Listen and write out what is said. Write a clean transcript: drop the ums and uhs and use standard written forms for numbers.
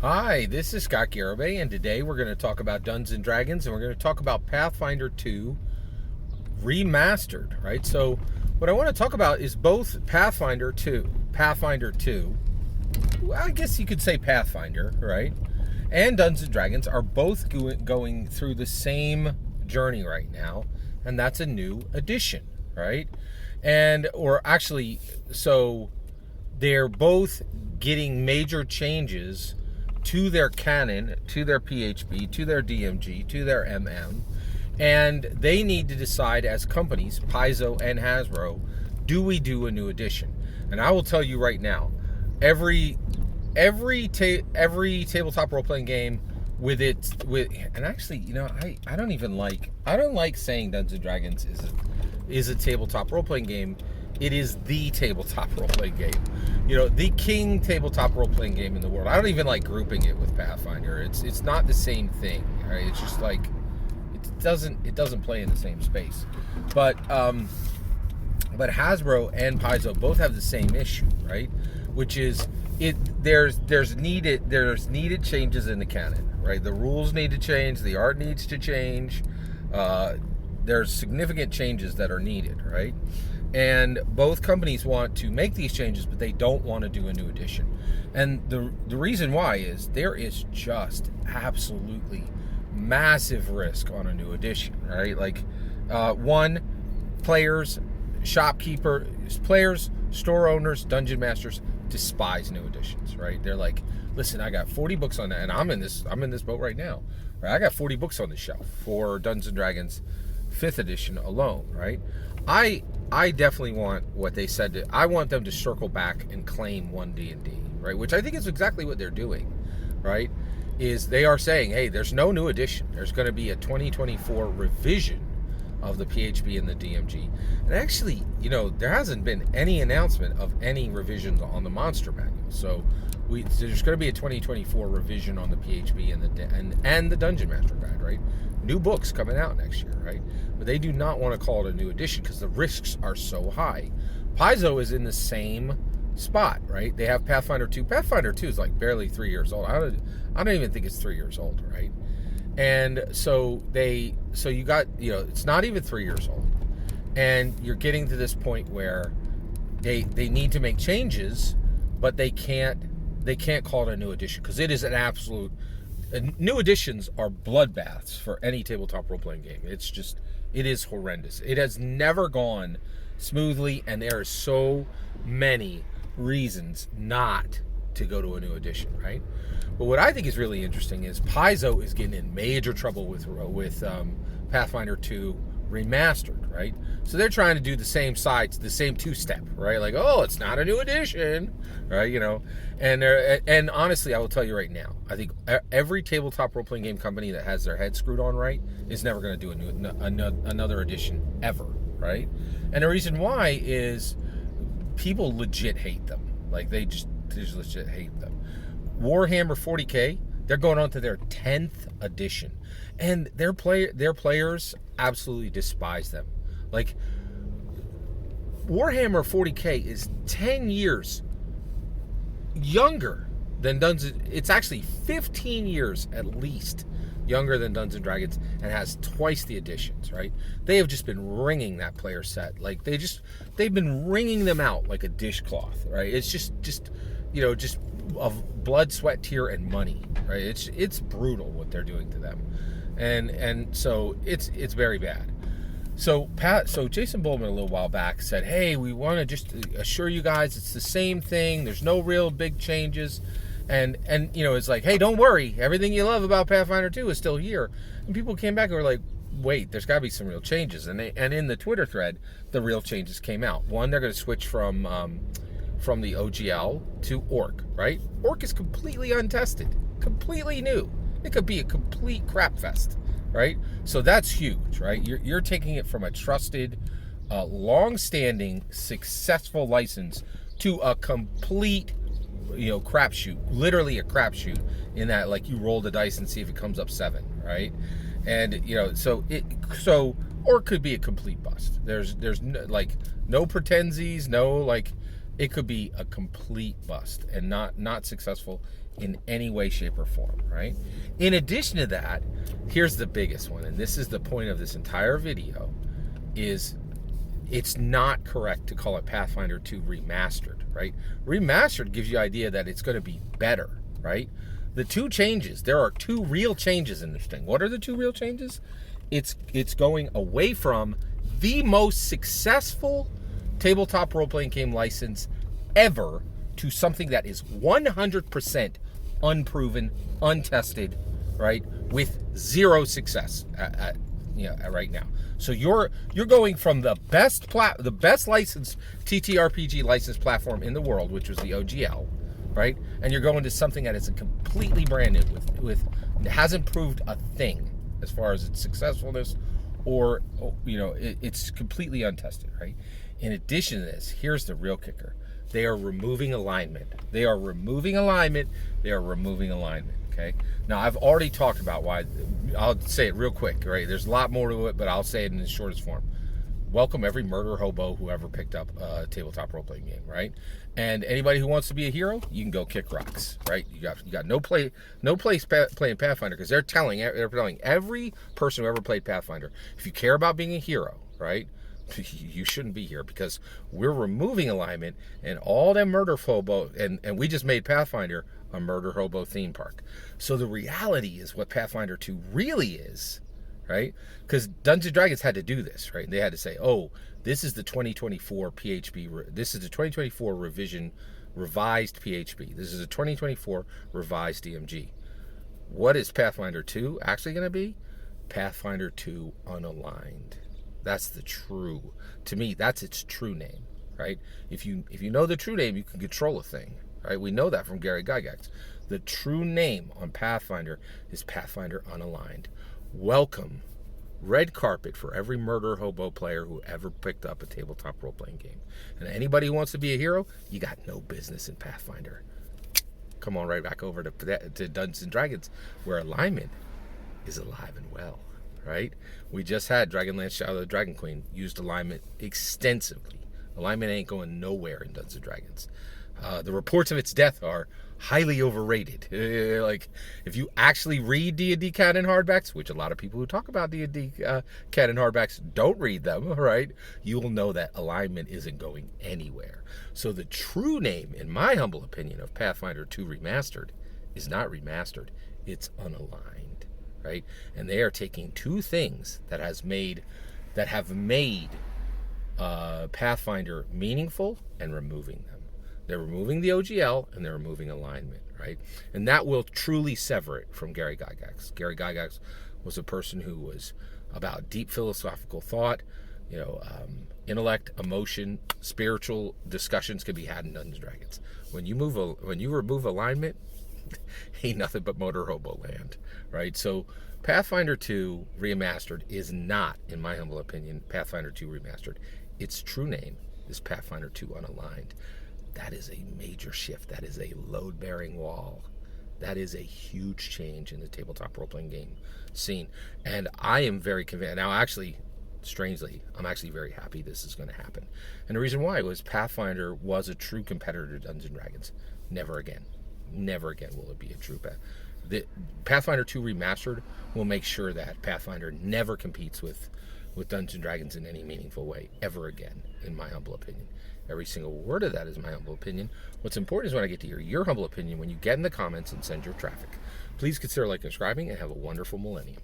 Hi, this is Scott Garibay, and today we're going to talk about Dungeons and Dragons, and we're going to talk about Pathfinder 2 Remastered, right? So, what I want to talk about is both Pathfinder 2, well, I guess you could say Pathfinder, right? And Dungeons and Dragons are both going through the same journey right now, and that's a new edition, right? So they're both getting major changes to their canon, to their PHB, to their DMG, to their MM, and they need to decide as companies, Paizo and Hasbro, do we do a new edition? And I will tell you right now, every tabletop role playing game and actually, I don't like saying Dungeons and Dragons is a tabletop role playing game. It is the tabletop role-playing game. The king tabletop role-playing game in the world. I don't even like grouping it with Pathfinder. It's not the same thing, right? It's just like it doesn't play in the same space. But Hasbro and Paizo both have the same issue, right? Which is there's needed changes in the canon, right? The rules need to change, the art needs to change. There's significant changes that are needed, right? And both companies want to make these changes, but they don't want to do a new edition. And the reason why is there is just absolutely massive risk on a new edition, right? Like, players, store owners, dungeon masters despise new editions, right? They're like, listen, I got 40 books on that, and I'm in this boat right now, right? I got 40 books on the shelf for Dungeons and Dragons 5th edition alone, right? I definitely want what they said. I want them to circle back and claim one D&D, right? Which I think is exactly what they're doing, right? Is they are saying, hey, there's no new edition. There's going to be a 2024 revision of the PHB and the DMG. And actually, there hasn't been any announcement of any revisions on the Monster Manual. So there's going to be a 2024 revision on the PHB and the Dungeon Master Guide, right? New books coming out next year, right? But they do not want to call it a new edition because the risks are so high. Paizo is in the same spot, right? They have Pathfinder 2. Pathfinder 2 is like barely 3 years old. I don't even think it's 3 years old, right? And so you got, it's not even 3 years old. And you're getting to this point where they need to make changes, but they can't call it a new edition because it is an absolute. New editions are bloodbaths for any tabletop role-playing game. It is horrendous. It has never gone smoothly, and there are so many reasons not to go to a new edition, right? But what I think is really interesting is Paizo is getting in major trouble with Pathfinder 2 Remastered, right? So they're trying to do the same two-step, right? Like, oh, it's not a new edition, right? And honestly, I will tell you right now, I think every tabletop role-playing game company that has their head screwed on right is never going to do another edition ever, right? And the reason why is people legit hate them. Like, they just legit hate them. Warhammer 40K, they're going on to their 10th edition, and their players absolutely despise them. Like, Warhammer 40K is 10 years younger than Dungeons. It's actually 15 years at least younger than Dungeons and Dragons, and has twice the editions, right? They have just been wringing that player set. Like, they've been wringing them out like a dishcloth, right? It's just of blood, sweat, tear, and money, right? It's brutal what they're doing to them, and so it's very bad. So Jason Bowman a little while back said, hey, we want to just assure you guys it's the same thing. There's no real big changes, and it's like, hey, don't worry, everything you love about Pathfinder 2 is still here. And people came back and were like, wait, there's got to be some real changes, and in the Twitter thread, the real changes came out. One, they're going to switch from the OGL to Orc, right? Orc is completely untested, completely new. It could be a complete crap fest, right? So that's huge, right? You're taking it from a trusted, long-standing, successful license to a complete, crapshoot, literally a crapshoot, in that, like, you roll the dice and see if it comes up 7, right? And so Orc could be a complete bust. There's no pretensies, no, like. It could be a complete bust and not successful in any way, shape, or form, right? In addition to that, here's the biggest one, and this is the point of this entire video, is it's not correct to call it Pathfinder 2 Remastered, right? Remastered gives you the idea that it's going to be better, right? The two changes, there are two real changes in this thing. What are the two real changes? It's going away from the most successful tabletop role-playing game license ever to something that is 100% unproven, untested, right? With zero success right now. So you're going from the best licensed TTRPG licensed platform in the world, which was the OGL, right? And you're going to something that is a completely brand new with hasn't proved a thing as far as its successfulness, or it's completely untested, right? In addition to this, here's the real kicker. They are removing alignment. They are removing alignment. Okay. Now, I've already talked about why. I'll say it real quick, right? There's a lot more to it, but I'll say it in the shortest form. Welcome every murder hobo who ever picked up a tabletop role-playing game, right? And anybody who wants to be a hero, you can go kick rocks, right? You got no place playing Pathfinder, because they're telling every person who ever played Pathfinder, if you care about being a hero, right, you shouldn't be here, because we're removing alignment and all them murder hobo, and we just made Pathfinder a murder hobo theme park. So the reality is what Pathfinder 2 really is, right? Because Dungeons & Dragons had to do this, right? They had to say, oh, this is the 2024 PHB, this is the 2024 revised PHB, this is a 2024 revised DMG. What is Pathfinder 2 actually going to be? Pathfinder 2 Unaligned. That's to me, that's its true name, right? If you know the true name, you can control a thing, right? We know that from Gary Gygax. The true name on Pathfinder is Pathfinder Unaligned. Welcome, red carpet for every murder hobo player who ever picked up a tabletop role-playing game. And anybody who wants to be a hero, you got no business in Pathfinder. Come on right back over to Dungeons & Dragons, where alignment is alive and well, right? We just had Dragonlance Shadow of the Dragon Queen used alignment extensively. Alignment ain't going nowhere in Dungeons & Dragons. The reports of its death are highly overrated. Like, if you actually read D&D canon hardbacks, which a lot of people who talk about D&D canon hardbacks don't read them, right? You will know that alignment isn't going anywhere. So the true name, in my humble opinion, of Pathfinder 2 Remastered is not Remastered. It's Unaligned, right? And they are taking two things that have made Pathfinder meaningful and removing them. They're removing the OGL and they're removing alignment, right? And that will truly sever it from Gary Gygax. Gary Gygax was a person who was about deep philosophical thought, intellect, emotion, spiritual discussions can be had in Dungeons & Dragons. When you remove alignment, ain't nothing but motor hobo land, right? So Pathfinder 2 Remastered is not, in my humble opinion, Pathfinder 2 Remastered. Its true name is Pathfinder 2 Unaligned. That is a major shift. That is a load-bearing wall. That is a huge change in the tabletop role-playing game scene. And I am very convinced. Now, actually, strangely, I'm actually very happy this is going to happen. And the reason why was Pathfinder was a true competitor to Dungeons & Dragons. Never again. Never again will it be a true the Pathfinder 2 Remastered will make sure that Pathfinder never competes with Dungeons & Dragons in any meaningful way ever again, in my humble opinion. Every single word of that is my humble opinion. What's important is when I get to hear your humble opinion when you get in the comments and send your traffic. Please consider liking and subscribing, and have a wonderful millennium.